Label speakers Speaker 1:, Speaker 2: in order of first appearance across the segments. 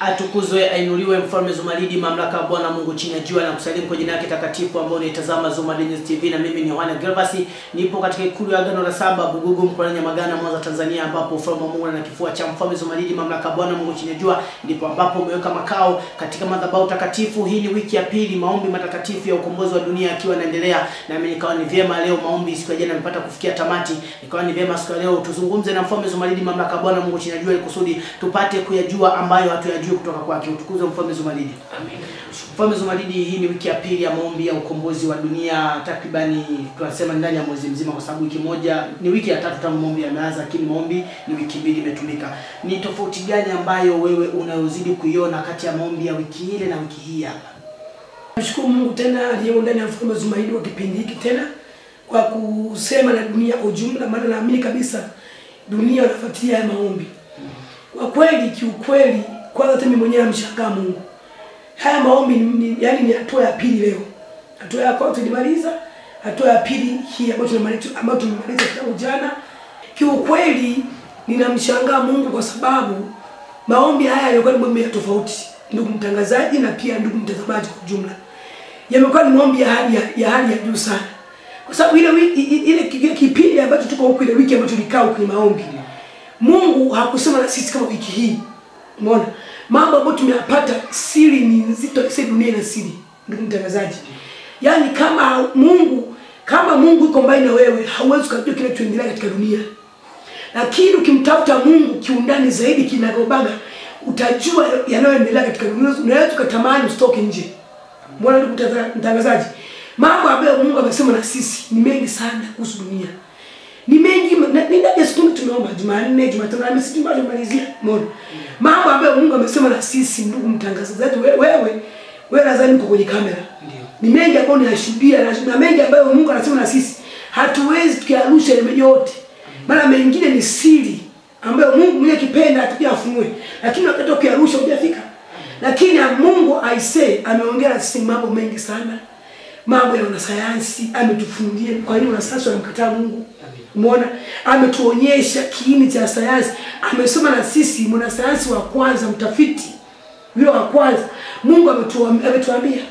Speaker 1: Atukuzwe ainuliwe mfalme Zumaridi, mamlaka Bwana Mungu chini ya jua, na kusalimu kwa jina lake takatifu ambao unaitazama Zumaridi News TV, na mimi ni Yohana Gervasi. Nipo katika ikulu ya Agano la Saba Bugugu mkoani Nyamagana, Mwanza, Tanzania, ambapo ufalme wa Mungu na kifua cha mfalme Zumaridi, mamlaka Bwana Mungu chini ya jua, ndipo ambapo umeweka makao katika madhabahu takatifu. Hii ni wiki ya pili maombi matakatifu ya ukombozi wa dunia akiwa yanaendelea, na mimi nikawa ni vyema leo maombi siku ya jana nimepata kufikia tamati, nikawa ni vyema siku ya leo tuzungumze na mfalme Zumaridi, mamlaka Bwana Mungu chini ya jua, ili kusudi tupate kuyajua ambayo hatuyajui kutoka kwake. Utukuzwe mfalme Zumaridi.
Speaker 2: Amen.
Speaker 1: Mfalme Zumaridi, hii ni wiki ya pili ya maombi ya ukombozi wa dunia, takribani tunasema ndani ya mwezi mzima, kwa sababu wiki moja ni wiki ya tatu tangu maombi yameanza, lakini maombi ni wiki mbili imetumika. Ni tofauti gani ambayo wewe unayozidi kuiona kati ya maombi ya wiki ile na wiki hii hapa?
Speaker 2: Mshukuru Mungu tena aliye ndani ya mfalme Zumaridi wa kipindi hiki tena kwa kusema na dunia kwa ujumla, maana naamini kabisa dunia inafuatilia maombi. Kwa kweli, kiukweli, kwanza hata mimi mwenyewe namshangaa Mungu. Haya maombi ni hatua ya pili leo. Hatua ya kwanza tulimaliza, hatua ya pili hii ambayo tumemaliza tangu jana. Kiukweli ninamshangaa Mungu kwa sababu maombi haya yalikuwa ni maombi tofauti, ndugu mtangazaji na pia ndugu mtazamaji kwa jumla. Yamekuwa ni maombi ya hali ya juu sana. Kwa sababu ile kipindi ambacho tuko huko, ile wiki ambayo tulikaa huko ni maombi, Mungu hakusema na sisi kama wiki hii. Umeona? Mambo ambayo tumeyapata, siri ni nzito, sisi dunia ina siri, ndugu mtangazaji. Yaani kama Mungu yuko mbali na wewe, hauwezi kujua kile kinachoendelea katika dunia. Lakini ukimtafuta Mungu kiundani zaidi kinagobaga, utajua yanayoendelea katika dunia. Unaweza kutamani usitoke nje. Mbona ndugu mtangazaji? Mambo ambayo Mungu amesema na sisi ni mengi sana kuhusu dunia. Ni mengi, ndio siku tumeomba Jumanne, Jumatano, Alhamisi tumalizia. Mbona? Mambo ambayo Mungu amesema na sisi, ndugu mtangazaji, wewe nadhani uko kwenye kamera.
Speaker 1: Ndio.
Speaker 2: Ni mengi ambayo ninashuhudia na mengi ambayo Mungu anasema na sisi. Hatuwezi tukayarusha yote. Maana mengine ni siri ambayo Mungu mwenyewe kipenda atujafunue. Lakini wakati ukiyarusha hujafika. Lakini Mungu ameongea na sisi mambo mengi sana. Mambo ya wanasayansi ametufundia. Kwa nini wanasayansi wanamkataa Mungu? Umeona? Ametuonyesha kiini cha sayansi. Amesoma na sisi, mwanasayansi wa kwanza, mtafiti yule wa kwanza. Mungu ametuambia.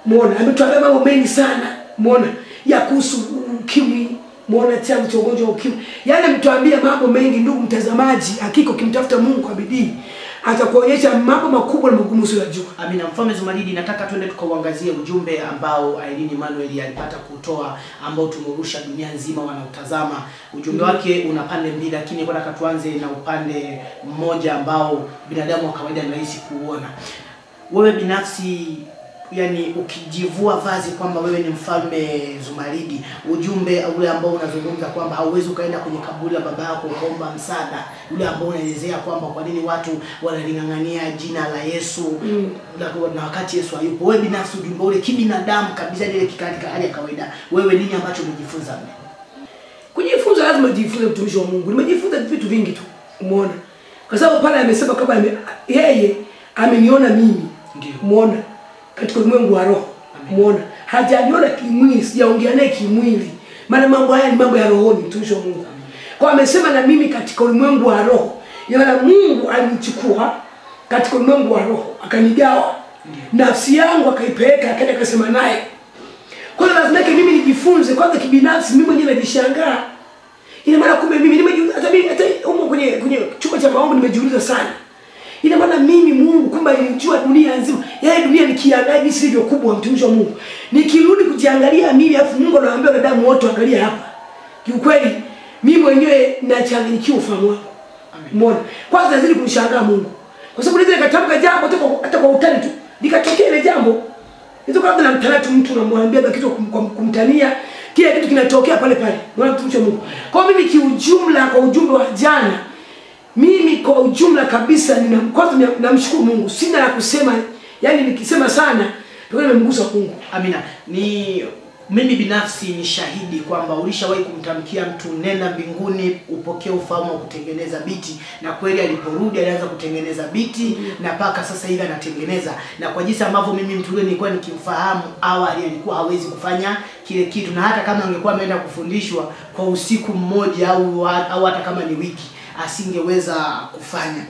Speaker 2: Umeona? Ametuambia mambo mengi sana. Umeona? Ya kuhusu ukimwi. Umeona chanzo cha ugonjwa wa ukimwi. Yaani ametuambia mambo mengi, ndugu mtazamaji. Hakika ukimtafuta Mungu kwa bidii atakuonyesha mambo makubwa na magumu usiyojua.
Speaker 1: Amina. Mfalme Zumaridi, nataka twende tukauangazie ujumbe ambao Irene Emmanuel alipata kutoa, ambao tumurusha dunia nzima wanautazama. Ujumbe wake una pande mbili, lakini nataka tuanze na upande mmoja ambao binadamu wa kawaida anahisi kuona. Wewe binafsi, yani ukijivua vazi kwamba wewe ni mfalme Zumaridi, ujumbe ule ambao unazungumza kwamba hauwezi ukaenda kwenye kaburi la baba yako kuomba msaada, ule ambao unaelezea kwamba kwa nini watu wanalingangania jina la Yesu na wakati Yesu hayupo. Wewe binafsi ujumbe ule kibinadamu kabisa, ile katika hali ya kawaida, wewe nini ambacho umejifunza mimi?
Speaker 2: Kujifunza lazima ujifunze, mtumishi wa Mungu. Nimejifunza vitu vingi tu. Umeona? Kwa sababu pale amesema kama yeye ameniona mimi.
Speaker 1: Ndio.
Speaker 2: Umeona? Katika ulimwengu wa roho. Umeona? Hajaniona kimwili, sijaongea naye kimwili. Maana mambo haya ni mambo ya rohoni, mtumishi wa Mungu. Kwa amesema na mimi katika ulimwengu wa roho. Maana Mungu alinichukua katika ulimwengu wa roho, akanigawa. Nafsi yangu akaipeleka, akaenda akasema naye. Kwa hiyo lazima mimi nijifunze kwanza kibinafsi. Mimi mwenyewe najishangaa. Ina maana kumbe mimi hata huko kwenye chumba cha maombi nimejiuliza sana. Ina maana mimi Mungu kumbe alijua dunia nzima. Yeye dunia nikiangalia jinsi ilivyo kubwa, mtumishi wa Mungu. Nikirudi kujiangalia mimi, afu Mungu anawaambia wanadamu wote angalia hapa. Kiukweli mimi mwenyewe nachanganyikiwa ufahamu wangu. Umeona? Kwanza nazidi kumshangaa Mungu. Kwa sababu ndio nikatamka jambo hata kwa utani tu. Likatokea ile jambo. Hizo kabla na mtalatu mtu unamwambia kitu kumtania, kile kitu kinatokea pale pale. Unaona mtumishi wa Mungu. Kwa mimi kiujumla, kwa ujumbe wa jana, mimi kwa ujumla kabisa kwanza namshukuru Mungu. Sina la kusema, yani nikisema sana ndio nimemgusa Mungu.
Speaker 1: Amina. Mimi binafsi ni shahidi kwamba ulishawahi kumtamkia mtu nenda mbinguni upokee ufahamu wa kutengeneza biti, na kweli aliporudi alianza kutengeneza biti na paka sasa hivi anatengeneza. Na kwa jinsi ambavyo mimi mtu yule nilikuwa nikimfahamu awali, alikuwa hawezi kufanya kile kitu, na hata kama angekuwa ameenda kufundishwa kwa usiku mmoja au hata kama ni wiki asingeweza kufanya.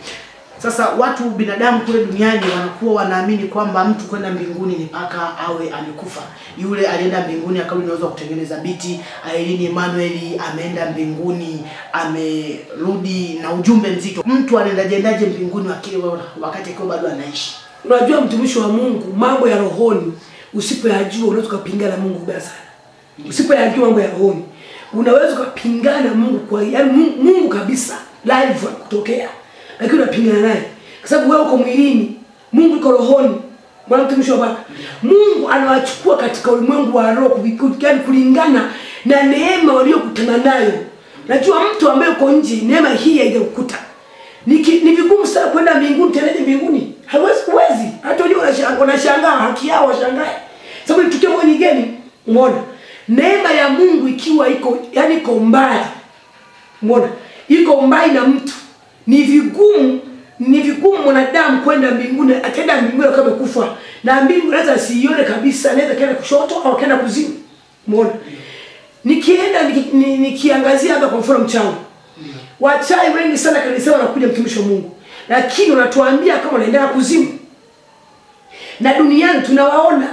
Speaker 1: Sasa watu binadamu kule duniani wanakuwa wanaamini kwamba mtu kwenda mbinguni ni paka awe amekufa. Yule alienda mbinguni akarudi anaweza kutengeneza biti. Irene Emmanuel ameenda mbinguni, amerudi na ujumbe mzito. Mtu anaendaje mbinguni wakati akiwa bado anaishi?
Speaker 2: Unajua mtumishi wa Mungu, mambo ya rohoni usipoyajua unaweza kupingana na Mungu baya sana. Usipoyajua mambo ya rohoni unaweza kupingana na Mungu kwa yaani Mungu kabisa live kutokea. Lakini unapingana naye kwa sababu wewe uko mwilini, Mungu yuko rohoni. Bwana mtumishi wa Baba, Mungu anawachukua katika ulimwengu wa roho yaani kulingana na neema waliyokutana nayo. Najua mtu ambaye uko nje neema hii haijakukuta. Ni vigumu sana kwenda mbinguni tena mbinguni. Huwezi. Hata wao wanashangaa, haki yao washangae. Sababu ni tukio moja gani? Umeona? Neema ya Mungu ikiwa iko yani iko mbali. Umeona? Iko mbali na mtu. Ni vigumu mwanadamu kwenda mbinguni, akaenda mbinguni kama kufa. Na mbingu unaweza sione kabisa, anaweza kwenda kushoto au kwenda kuzimu. Umeona? Nikiangazia hapa kwa mfano mchawi. Wachawi wengi sana kanisa wanakuja mtumishi wa Mungu. Lakini wanatuambia kama wanaenda kuzimu. Na duniani tunawaona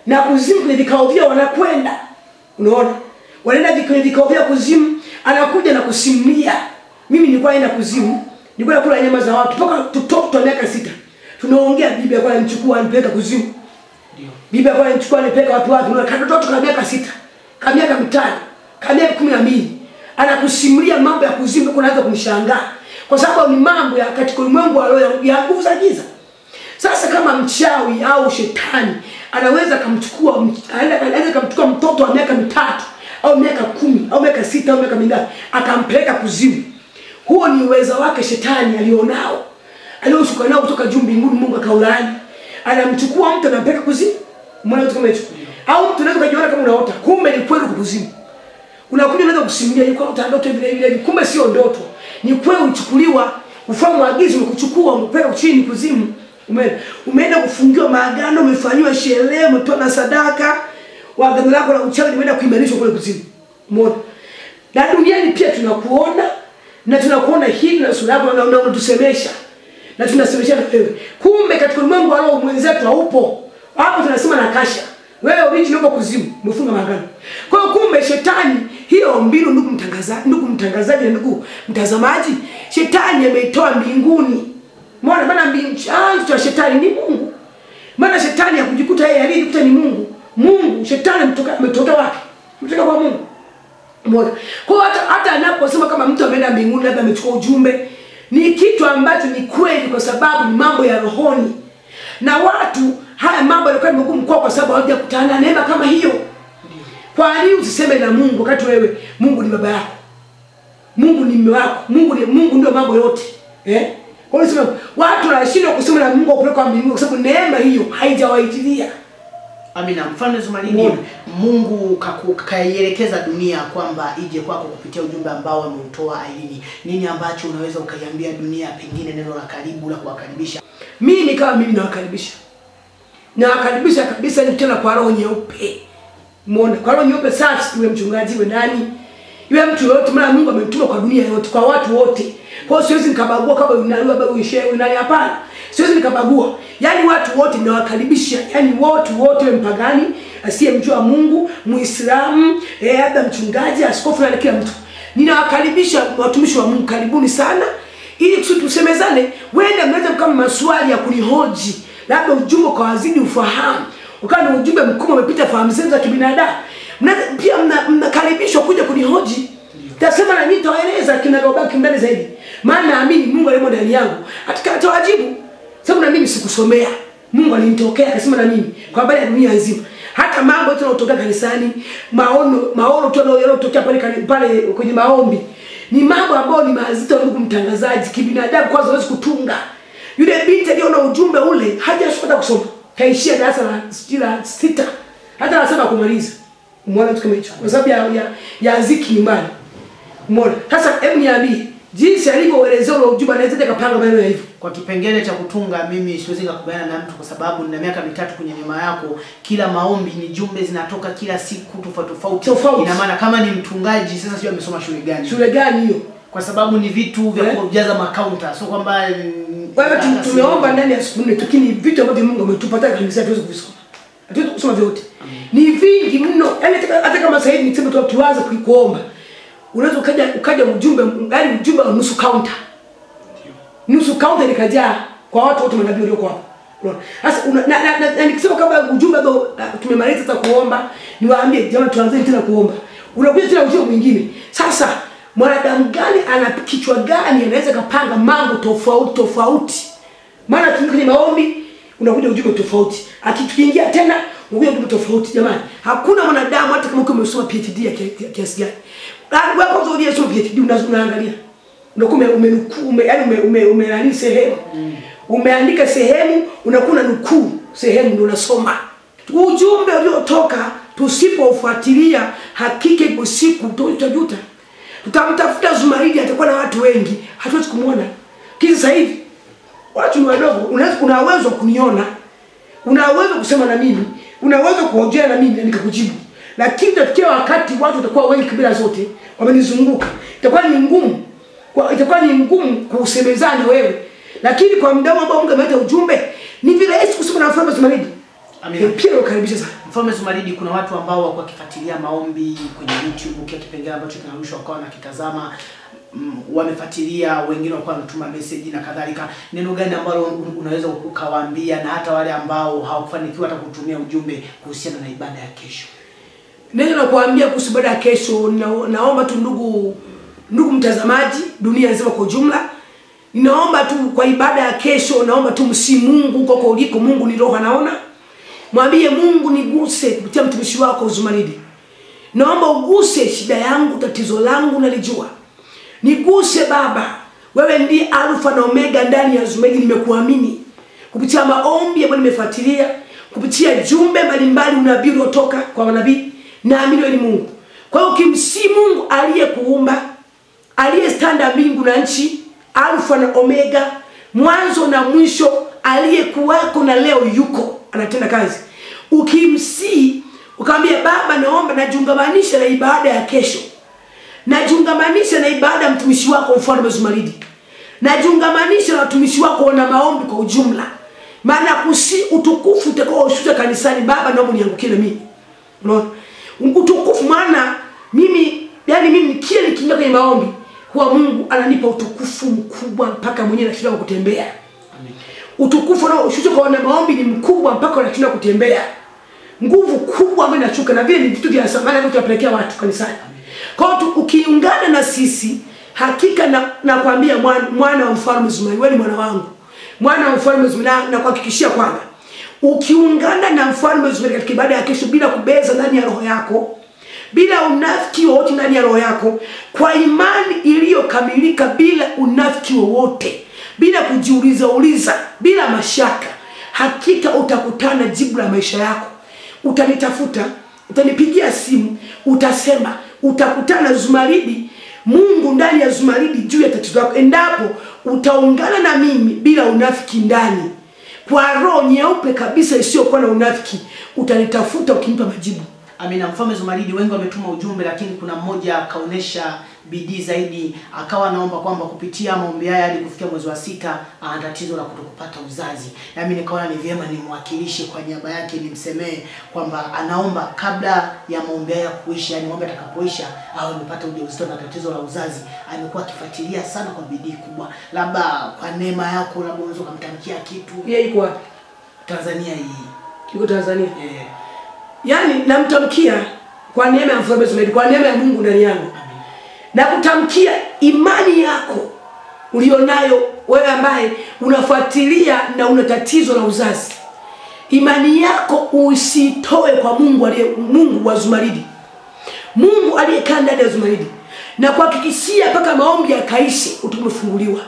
Speaker 2: na kuzimu kwenye vikao vyao wanakwenda. Unaona? Wanaenda kwenye vikao vyao kuzimu, anakuja na kusimulia. Mimi nilikuwa naenda kuzimu, nilikuwa nakula nyama za watu mpaka tutoto miaka 6. Tunaongea bibi alikuwa ananichukua anipeleka kuzimu. Ndio. Bibi alikuwa ananichukua anipeleka watu wapi? Na katoto kama miaka 6, kama miaka 5, kama miaka 12. Anakusimulia mambo ya kuzimu kunaanza kunishangaa. Kwa sababu ni mambo ya katika ulimwengu wa roho ya nguvu za giza. Sasa kama mchawi au shetani anaweza kumchukua mtoto wa miaka 3 au miaka 10 au miaka 6 au miaka mingapi akampeleka kuzimu. Huo ni uwezo wake shetani alionao. Alioshuka nao kutoka juu mbinguni Mungu akaulaani. Anamchukua mtu anampeleka kuzimu. Umeona kitu kama hicho? Au mtu anaweza kujiona kama unaota, kumbe ni kweli kuzimu. Unakuja unaweza kusimulia yuko utaondoka vile kumbe sio ndoto. Ni kweli uchukuliwa, ufanye maagizo umekuchukua umepeleka chini kuzimu. Umeenda kufungiwa maagano, umefanywa sherehe, umetoa na sadaka, agano lako la uchawi limeenda kuimarishwa kule kuzimu. Umeona? Na duniani pia tunakuona na tunakuona hili na sura yako na unatusemesha. Na tunasemesha na wewe. Kumbe katika ulimwengu wa roho mwenzetu haupo. Hapo tunasema na kasha. Wewe original uko kuzimu, umefunga maagano. Kwa hiyo kumbe shetani hiyo mbinu ndugu mtangazaji na ndugu mtazamaji, shetani ameitoa mbinguni. Maana mbingu chanzo cha shetani ni Mungu. Maana shetani hakujikuta yeye alijikuta ni Mungu. Mungu shetani ametoka wapi? Ametoka kwa Mungu. Umeona? Kwa hata anaposema kama mtu ameenda mbinguni labda amechukua ujumbe, ni kitu ambacho ni kweli kwa sababu ni mambo ya rohoni. Na watu haya mambo yalikuwa ni magumu kwa sababu hawajakutana na neema kama hiyo. Kwa nini usiseme na Mungu wakati wewe Mungu ni baba yako? Mungu ni mume wako. Mungu ndio mambo yote. Kwa hiyo watu wanashindwa kusema na Mungu kupeleka mbinguni kwa sababu neema hiyo haijawaijilia.
Speaker 1: Amina. Mfano Zumaridi, Mungu kaielekeza dunia kwamba ije kwako kupitia ujumbe ambao ameutoa Irene. Nini ambacho unaweza ukaiambia dunia, pengine neno la karibu la kuwakaribisha?
Speaker 2: Mimi kama mimi nawakaribisha. Nawakaribisha kabisa ni tena kwa roho nyeupe. Umeona? Kwa roho nyeupe safi, yule mchungaji wewe nani? Yule mtu yote maana Mungu amemtuma kwa dunia yote, kwa watu wote. Kwa hiyo siwezi nikabagua kama unaliwa baba uishewe nani, hapana. Siwezi nikabagua. Yaani watu wote ninawakaribisha. Yaani watu wote mpagani, asiyemjua Mungu, Muislamu, labda mchungaji, askofu na kila mtu. Ninawakaribisha watumishi wa Mungu, karibuni sana. Ili tusemezane, wewe mnaweza kama maswali ya kunihoji, labda ujumbe kwa wazidi ufahamu. Ukawa ni ujumbe mkubwa umepita fahamu zenu za kibinadamu. Pia mnakaribishwa kuja kunihoji. Tasema na mimi nitawaeleza kinagobaki ndani zaidi. Maana naamini Mungu alimo ndani yangu. Atawajibu. Sababu na mimi sikusomea. Mungu alinitokea akasema na mimi kwa habari ya dunia nzima. Hata mambo yote yanayotokea kanisani, maono tu yanayotokea pale kwenye maombi. Ni mambo ambayo ni mazito ndugu mtangazaji, kibinadamu kwanza huwezi kutunga. Yule binti aliona ujumbe ule hajashuka kusoma. Kaishia darasa la 6. Hata anasema kumaliza. Umeona kitu kama hicho. Kwa sababu ya ziki nyumbani. Umeona? Sasa hebu niambie, jinsi alivyoelezea ule ujumbe anaweza kupanga maneno hivyo.
Speaker 1: Kwa kipengele cha kutunga mimi siwezi kukubaliana na mtu kwa sababu nina miaka 3 kwenye neema yako. Kila maombi ni jumbe zinatoka kila siku tofauti. Ina maana kama ni mtungaji sasa sio amesoma shule gani?
Speaker 2: Shule gani hiyo?
Speaker 1: Kwa sababu ni vitu vya kujaza makaunta, sio kwamba
Speaker 2: wewe tumeomba ndani ya siku 4, lakini vitu ambavyo Mungu ametupa hata kanisa tuweze kuvisoma. Hatuwezi kusoma vyote. Ni vingi mno. Yaani hata kama sasa hivi niseme tu tuanze kuomba. Unaweza ukaja ujumbe, yaani ujumbe wa nusu counter. Nusu counter nikajaa kwa watu wote manabii walioko hapo. Sasa na nikisema kama ujumbe ambao tumemaliza hata kuomba, niwaambie jamani tuanze tena kuomba. Unakuja tena ujumbe mwingine. Sasa mwanadamu gani ana kichwa gani anaweza kupanga mambo tofauti? Maana kwenye maombi unakuja ujumbe tofauti. Akitukiingia tena unakuja ujumbe tofauti jamani. Hakuna mwanadamu hata kama umesoma PhD ya kiasi gani. Wewe kwanza unasoma PhD unaangalia. Unakuwa umenani sehemu. Umeandika sehemu, unakuwa nukuu sehemu ndio unasoma. Ujumbe uliotoka tusipofuatilia hakika ipo siku tutajuta. Tutamtafuta Zumaridi atakuwa na watu wengi, hatuwezi kumuona. Kisa sasa hivi watu ni wadogo, unaweza kuniona, unaweza kusema na mimi, unaweza kuongea na mimi na nikakujibu. Lakini tafikia wakati watu watakuwa wengi kabila zote wamenizunguka. Itakuwa ni ngumu kusemezana wewe. Lakini kwa mdao ambao Mungu ameleta ujumbe, ni vile Yesu kusema na Mfalme Zumaridi. Amina. Pia ukaribisha sana.
Speaker 1: Mfalme Zumaridi, kuna watu ambao wako wakifuatilia maombi kwenye YouTube, kwa kipengele ambacho kinarushwa kwa na kitazama, wamefuatilia, wengine wako wanatuma message na kadhalika. Neno gani ambalo unaweza ukawaambia na hata wale ambao hawakufanikiwa hata kutumia ujumbe kuhusiana na ibada ya kesho?
Speaker 2: Neno la kuambia kuhusu ibada ya kesho, naomba tu ndugu mtazamaji, dunia nzima kwa jumla, ninaomba tu kwa ibada ya kesho, naomba tu msi Mungu kwa uliko. Mungu ni roho anaona. Mwambie Mungu niguse kupitia mtumishi wako Zumaridi. Naomba uguse shida yangu, tatizo langu nalijua. Niguse Baba. Wewe ndiye Alfa na Omega ndani ya Zumaridi, nimekuamini. Kupitia maombi ambayo nimefuatilia, kupitia jumbe mbalimbali unabii utoka kwa manabii, naamini wewe ni Mungu. Kwa hiyo kimsi Mungu aliyekuumba, aliyestanda mbingu na nchi, Alfa na Omega, mwanzo na mwisho, aliyekuwako na leo yuko anatenda kazi. Ukimsi ukamwambia Baba, naomba najiungamanisha na ibada ya kesho. Najiungamanisha na ibada ya mtumishi wako Mfalme Zumaridi. Najiungamanisha na watumishi wako na maombi kwa ujumla. Maana kusi utukufu utakao ushuka kanisani, Baba naomba niangukie na mimi. Unaona? Utukufu maana mimi kile nikiingia kwenye maombi, kwa Mungu ananipa utukufu mkubwa mpaka mwenyewe nashinda kutembea. Amen. Utukufu na ushuka kwa maombi ni mkubwa mpaka nashinda kutembea. Nguvu kubwa ambayo inashuka, na vile ni vitu vya samani ambavyo tunapelekea watu kanisani. Kwa hiyo ukiungana na sisi, hakika na kuambia mwana wa Mfalme Zumaridi, wewe ni mwana wangu. Mwana wa Mfalme Zumaridi, na kuhakikishia kwamba ukiungana na Mfalme Zumaridi katika ibada ya kesho bila kubeza ndani ya roho yako, bila unafiki wowote ndani ya roho yako, kwa imani iliyokamilika, bila unafiki wowote, bila kujiuliza, bila mashaka, hakika utakutana jibu la maisha yako. Utanitafuta, utanipigia simu, utasema, utakutana Zumaridi, Mungu ndani ya Zumaridi juu ya tatizo lako. Endapo utaungana na mimi bila unafiki ndani, kwa roho nyeupe kabisa isiyokuwa na unafiki, utanitafuta ukinipa majibu.
Speaker 1: Amina. Mfalme Zumaridi, wengi wametuma ujumbe, lakini kuna mmoja akaonesha bidii zaidi, akawa naomba kwamba kupitia maombi haya hadi kufikia mwezi wa 6 ana tatizo la kutokupata uzazi. Nami nikaona ni vyema nimwakilishe kwa niaba yake, nimsemee kwamba anaomba kabla ya maombi haya kuisha, yani maombi atakapoisha au nipate ujauzito na tatizo la uzazi. Amekuwa akifuatilia sana kwa bidii kubwa. Labda kwa neema yako, labda unaweza kumtamkia kitu.
Speaker 2: Yeye yuko wapi?
Speaker 1: Tanzania hii.
Speaker 2: Yuko Tanzania. Yaani namtamkia kwa neema ya Mfalme Zumaridi, kwa neema ya Mungu ndani yangu. Na kutamkia imani yako ulionayo wewe ambaye unafuatilia na una tatizo la uzazi. Imani yako usitoe kwa Mungu wa Zumaridi. Mungu aliyekaa ndani ya Zumaridi. Na kuhakikishia mpaka maombi yakaishi utafunguliwa.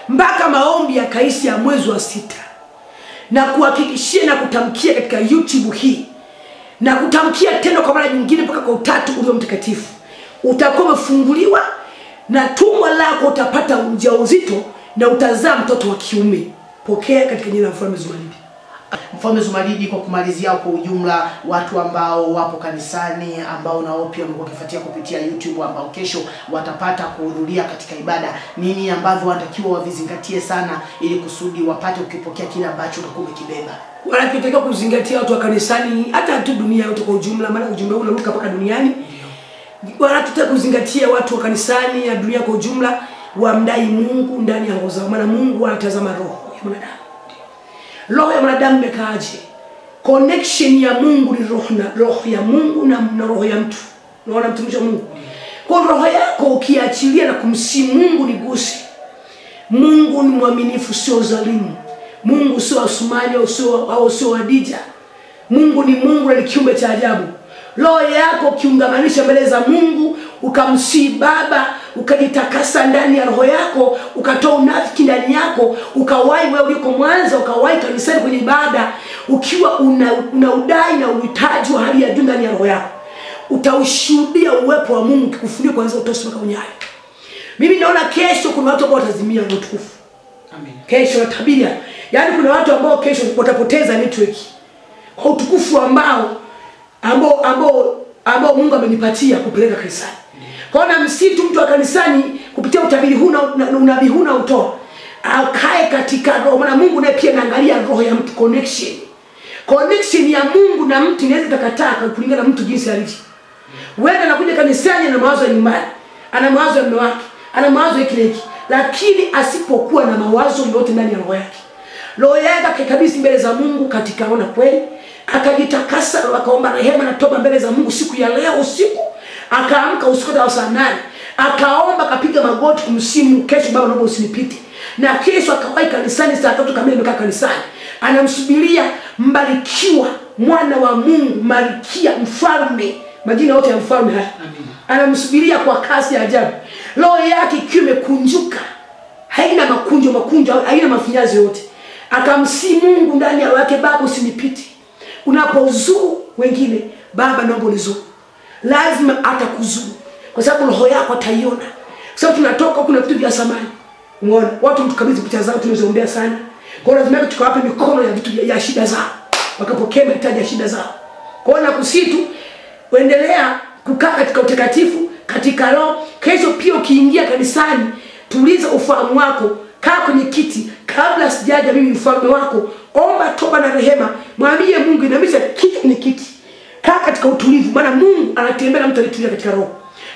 Speaker 2: Mpaka maombi yakaishi ya mwezi wa 6. Na kuhakikishia na kutamkia katika YouTube hii. Na kutamkia tena kwa mara nyingine mpaka kwa Utatu ulio mtakatifu. Utakuwa umefunguliwa na tumbo lako utapata ujauzito na utazaa mtoto wa kiume. Pokea katika jina la Mfalme Zumaridi.
Speaker 1: Mfalme Zumaridi, kwa kumalizia kwa ujumla, watu ambao wapo kanisani ambao nao pia wamekuwa wakifuatia kupitia YouTube ambao kesho watapata kuhudhuria katika ibada, nini ambavyo wanatakiwa wavizingatie sana ili kusudi wapate ukipokea kile ambacho utakuwa umekibeba?
Speaker 2: Wanatakiwa kuzingatia watu wa kanisani, hata tu dunia yote kwa ujumla, maana ujumbe huu unaruka mpaka duniani. Wanatakiwa kuzingatia watu wa kanisani na dunia kwa ujumla, wamdai Mungu ndani ya roho zao, maana Mungu anatazama roho ya mwanadamu. Roho ya mwanadamu imekaaje? Connection ya Mungu ni roho ya Mungu na roho ya mtu. Unaona mtumishi wa Mungu? Kwa roho yako ukiachilia na kumsi Mungu niguse. Mungu ni mwaminifu, sio dhalimu. Mungu sio Asumani au sio Adija. Mungu ni Mungu na kiumbe cha ajabu. Roho yako kiungamanisha mbele za Mungu, ukamsi Baba, ukajitakasa ndani ya roho yako, ukatoa unafiki ndani yako, ukawahi wewe uliko Mwanza, ukawahi kanisani kwenye ibada, ukiwa una udai na uhitaji wa hali ya juu ndani ya roho yako, utaushuhudia uwepo wa Mungu ukikufunika kuanzia utosi mpaka unyayo. Mimi naona kesho kuna watu ambao watazimia utukufu.
Speaker 1: Amen.
Speaker 2: Kesho natabiria. Yaani kuna watu ambao kesho watapoteza network kwa utukufu ambao Mungu amenipatia kupeleka kanisani. Kwa hiyo msitu mtu wa kanisani kupitia utabiri huu na unabii huu na utoa, akae katika roho, maana Mungu naye pia anaangalia roho ya mtu. Connection ya Mungu na mtu inaweza takataa kulingana na mtu jinsi alivyo. Wewe anakuja kanisani na mawazo ya nyumbani, ana mawazo ya mume wake, ana mawazo ya kile, lakini asipokuwa na mawazo yote ndani ya roho yake, roho yake akikabidhi mbele za Mungu katika ona kweli, akajitakasa, akaomba rehema na toba mbele za Mungu siku ya leo usiku, akaamka usiku wa saa 8, akaomba, akapiga magoti kumsimu, kesho Baba naomba usinipite, na kesho akawahi kanisani saa 3 kamili, amekaa kanisani anamsubiria mbarikiwa, mwana wa Mungu, Malkia, mfalme, majina yote ya mfalme haya. Anamsubiria kwa kasi ya ajabu, roho yake ikiwa imekunjuka, haina makunjo, haina mafinyazi yote, akamsi Mungu ndani ya roho yake, Baba usinipite. Unapozuru wengine, Baba naomba unizuru, lazima atakuzuru kwa sababu roho yako ataiona. Kwa sababu tunatoka kuna vitu vya samani. Umeona watu mtukabidhi picha zao, tunazoombea sana. Kwa hiyo lazima tukawape mikono ya vitu ya shida zao, wakapokea mahitaji ya shida zao. Kwa hiyo nakusitu uendelea kukaa katika utakatifu, katika roho. Kesho pia ukiingia kanisani, tuliza ufahamu wako, kaa kwenye kiti, kabla sijaja mimi mfalme wako, omba toba na rehema, mwambie Mungu inamisha kitu kwenye kiti. Kaa katika utulivu, maana Mungu anatembea na mtu alitulia katika roho.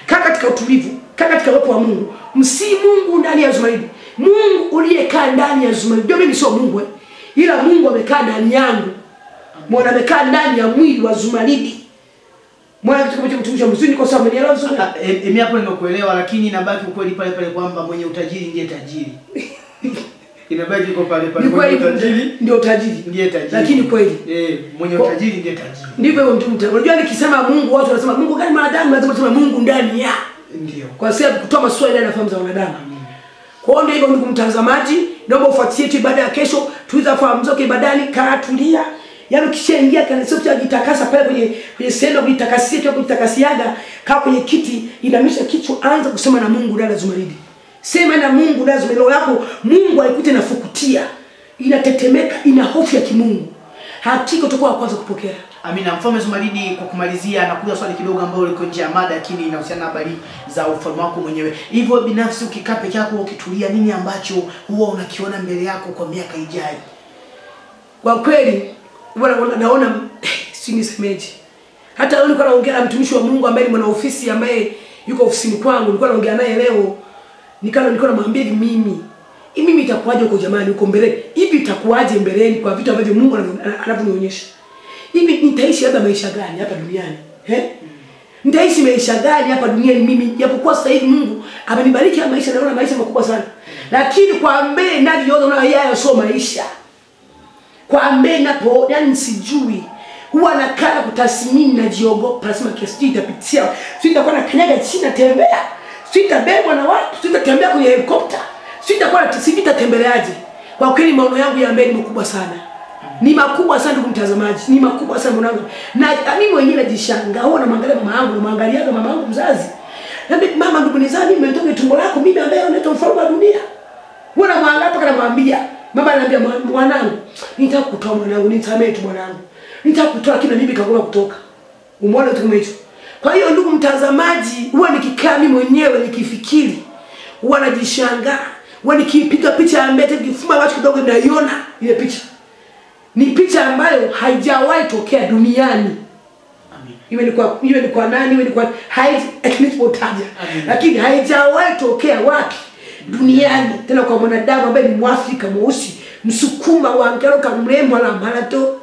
Speaker 2: Kaa katika utulivu, kaa katika uwepo wa Mungu. Msi Mungu ndani ya Zumaridi. Mungu uliyekaa ndani ya Zumaridi. Ndio mimi sio Mungu, ila Mungu amekaa ndani yangu. Mwana amekaa ndani ya mwili wa Zumaridi. Mwana kitu kama mtumishi mzuri, kwa sababu amenielewa vizuri.
Speaker 1: Mimi hapo nimekuelewa, lakini inabaki ukweli pale pale kwamba mwenye utajiri ndiye tajiri. Inabaki kwa pale pale, mwenye utajiri
Speaker 2: ndio tajiri.
Speaker 1: Ndiye tajiri.
Speaker 2: Lakini kweli
Speaker 1: mwenye utajiri ndiye tajiri.
Speaker 2: Ndivyo hivyo mtu. Unajua nikisema Mungu, watu wanasema Mungu gani? Mwanadamu lazima tuseme Mungu ndani ya.
Speaker 1: Ndio.
Speaker 2: Kwa sababu kutoa maswali ndani ya fahamu za wanadamu. Kwa hiyo ndio ndugu mtazamaji, naomba ufuatilie tu ibada ya kesho, tuweza fahamu zote ibadani, kaa tulia. Yaani ukishaingia kanisa ukijitakasa pale kwenye sehemu kujitakasia, tu kujitakasiaga, kaa kwenye kiti, inamisha kichwa, anza kusema na Mungu ndani ya Zumaridi. Sema na Mungu ndani ya Zumaridi. Roho yako Mungu aikute na fukutia, inatetemeka, ina hofu ya kimungu. Hakika utakuwa kwanza kupokea.
Speaker 1: Amina. Mfalme Zumaridi, kwa kumalizia nakuja swali kidogo ambalo liko nje ya mada, lakini inahusiana na habari za ufalme wako mwenyewe. Hivyo binafsi ukikaa peke yako ukitulia, nini ambacho huwa unakiona mbele yako kwa miaka ijayo?
Speaker 2: Kwa kweli naona si nisemeje. Hata leo nilikuwa naongea na mtumishi wa Mungu ambaye ni mwana ofisi ambaye yuko ofisini kwangu, nilikuwa naongea naye leo. Nilikuwa namwambia mimi itakuwaje huko jamani, huko mbele? Hivi itakuwaje mbeleni kwa vitu ambavyo Mungu anavyonionyesha? Hivi nitaishi hata maisha gani hapa duniani? Nitaishi maisha gani hapa duniani mimi? Japokuwa sasa hivi Mungu amenibariki maisha, naona maisha makubwa sana. Lakini kwa mbele ninavyoona unaona yeye sio maisha. Kwa mbele napo yani sijui. Huwa nakaa kutathmini na jiogopa, nasema kiasi itapitia. Sitakuwa na kanyaga chini natembea. Sitabebwa na watu, sitatembea kwenye helikopta. Sitatembeleaje? Kwa kweli maono yangu ya mbele ni makubwa sana. Ni makubwa sana ndugu mtazamaji, ni makubwa sana mwanangu. Na mimi mwenyewe najishangaa, huwa namwangalia mama yangu, namwangaliaga mama yangu mzazi. Na mama, ndugu nizani nimetoka tumbo lako mimi ambaye unaitwa mfalme wa dunia. Wewe unamwangalia mpaka namwambia, mama ananiambia mwanangu, nitaka kutoa mwanangu, nisamee tu mwanangu. Nitaka kutoa lakini mimi kagoma kutoka. Umeona kitu kama hicho? Kwa hiyo ndugu mtazamaji, huwa nikikaa mimi mwenyewe nikifikiri, huwa najishangaa, huwa nikipiga picha ya mbele nikifuma watu kidogo naiona ile picha. Ni picha ambayo haijawahi tokea duniani. Iwe ni kwa nani, iwe ni kwa haitipotaja. Lakini haijawahi tokea wapi duniani, tena kwa mwanadamu ambaye ni Mwafrika mweusi, Msukuma wa Ngero mrembo na Marato.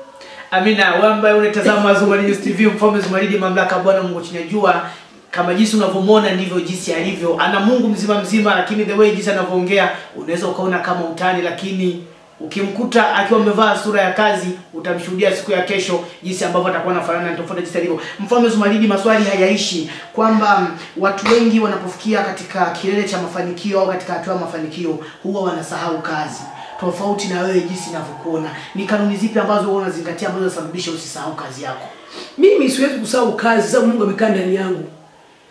Speaker 1: Amina, wewe ambaye unatazama Zumaridi News TV, Mfalme Zumaridi, mamlaka Bwana Mungu chini ya jua. Kama jinsi unavyomwona ndivyo jinsi alivyo. Ana Mungu mzima, lakini the way jinsi anavyoongea unaweza ukaona kama utani, lakini ukimkuta akiwa amevaa sura ya kazi utamshuhudia siku ya kesho jinsi ambavyo atakuwa anafanana na tofauti jinsi alivyo. Mfalme Zumaridi, maswali hayaishi kwamba watu wengi wanapofikia katika kilele cha mafanikio au katika hatua ya mafanikio huwa wanasahau kazi. Tofauti na wewe jinsi ninavyokuona, ni kanuni zipi ambazo wewe unazingatia ambazo zinasababisha usisahau kazi yako?
Speaker 2: Mimi siwezi kusahau kazi sababu Mungu amekaa ndani yangu.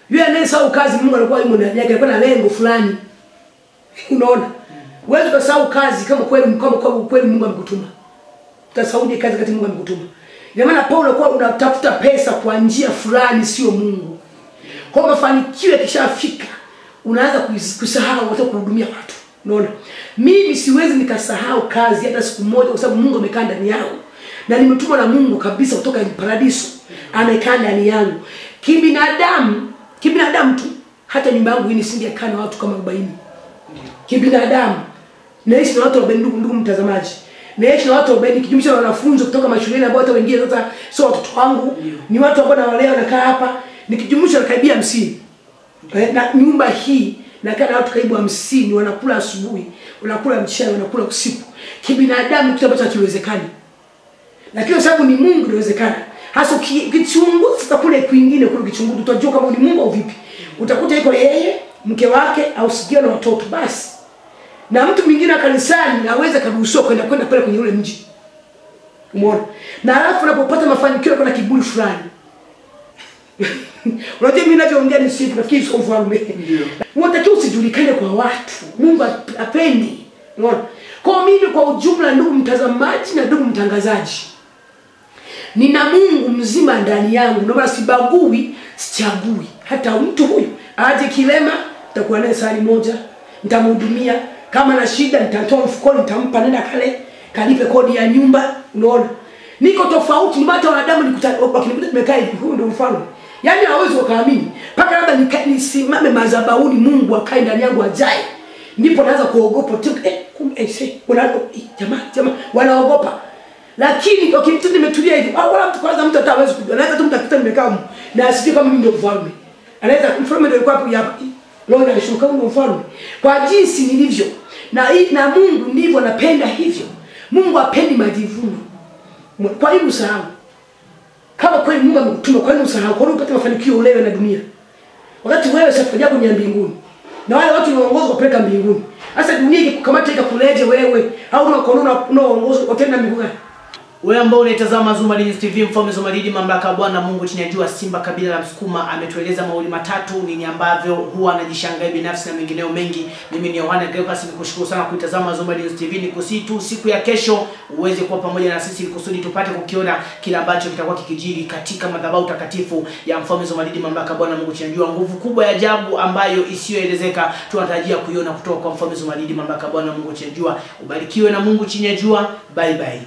Speaker 2: Yule anayesahau kazi Mungu alikuwa yumo ndani yake, alikuwa na lengo fulani. Unaona? Wewe ukasahau kazi kama kweli Mungu amekutuma. Utasahau kazi kati Mungu amekutuma. Ina maana Paulo alikuwa unatafuta pesa kwa njia fulani sio Mungu. Kwa mafanikio yakishafika unaanza kusahau hata kuhudumia watu. Unaona? Mimi siwezi nikasahau kazi hata siku moja kwa sababu Mungu amekaa ndani yangu. Na nimetumwa na Mungu kabisa kutoka paradiso. Amekaa ndani yangu. Kibinadamu tu hata nyumba yangu hii nisingekaa na watu kama 40. Kibinadamu naishi na watu 40 ndugu mtazamaji. Naishi na watu 40 kijumlisha na wanafunzi kutoka mashuleni ambao hata wengine sasa sio watoto wangu, ni watu ambao nawalea wanakaa hapa, nikijumlisha karibia 50. Na nyumba hii nakaa na watu karibu 50, wanakula asubuhi, wanakula mchana, wanakula usiku. Kibinadamu kitu ambacho hakiwezekani. Lakini kwa sababu ni Mungu inawezekana. Hasa ukichunguza sasa kule kwingine kule kichunguzi utajua kama ni Mungu au vipi. Utakuta yuko yeye, mke wake au sikio na watoto basi. Na mtu mwingine kanisani anaweza karuhusiwa kwenda pale kwenye ule mji. Umeona? Na alafu unapopata mafanikio kuna kiburi fulani. Unajua mimi ninavyoongea ni sifu nafikiri sio mfalme. Ndio. Unatakiwa usijulikane kwa watu. Mungu apendi. Unaona? Kwa mimi kwa ujumla ndugu mtazamaji na ndugu mtangazaji, nina Mungu mzima ndani yangu. Ndio maana sibagui, sichagui. Hata mtu huyu aje kilema, nitakuwa naye sali moja, nitamhudumia. Kama na shida nitatoa mfukoni, nitampa nenda kale kalipe kodi ya nyumba. Unaona? Niko tofauti, ni hata wanadamu wakinikuta tumekaa hivi, huyu ndio mfano. Yaani hawezi wakaamini. Paka labda nisimame madhabahuni Mungu akae ndani yangu ajaye. Ndipo naanza kuogopa tu jamaa wanaogopa. Lakini kwa kitu nimetulia hivi, wala mtu kwanza mtu hatawezi kujua. Anaweza tu mtakuta nimekaa na asikie kama mimi ndio mfalme. Anaweza mfalme ndio yuko hapo hapa. Leo nashuka kama mfalme. Kwa jinsi nilivyo. Na Mungu ndivyo anapenda hivyo. Mungu hapendi majivuno. Kwa hiyo usahau. Kama kweli Mungu amekutuma, kwa nini usahau? Kwa nini upate mafanikio ulewe na dunia? Wakati wewe safari yako ni ya mbinguni. Na wale watu wanaongoza kupeleka mbinguni. Sasa dunia ikukamata ikakuleje wewe au unaongoza utenda mbinguni?
Speaker 1: Wewe ambao unaitazama Zumaridi News TV, Mfalme Zumaridi, mamlaka Bwana Mungu chini ya jua, Simba kabila la Msukuma, ametueleza mawili matatu nini ambavyo huwa anajishangaa binafsi na mengineo mengi. Mimi ni Yohana Gregas, nikushukuru sana kuitazama Zumaridi News TV. Nikusihi tu siku ya kesho uweze kuwa pamoja na sisi kusudi tupate kukiona kila ambacho kitakuwa kikijiri katika madhabahu takatifu ya Mfalme Zumaridi, mamlaka Bwana Mungu chini ya jua. Nguvu kubwa ya ajabu ambayo isiyoelezeka tunatarajia kuiona kutoka kwa Mfalme Zumaridi, mamlaka Bwana Mungu chini ya jua. Ubarikiwe na Mungu chini ya jua. Bye bye.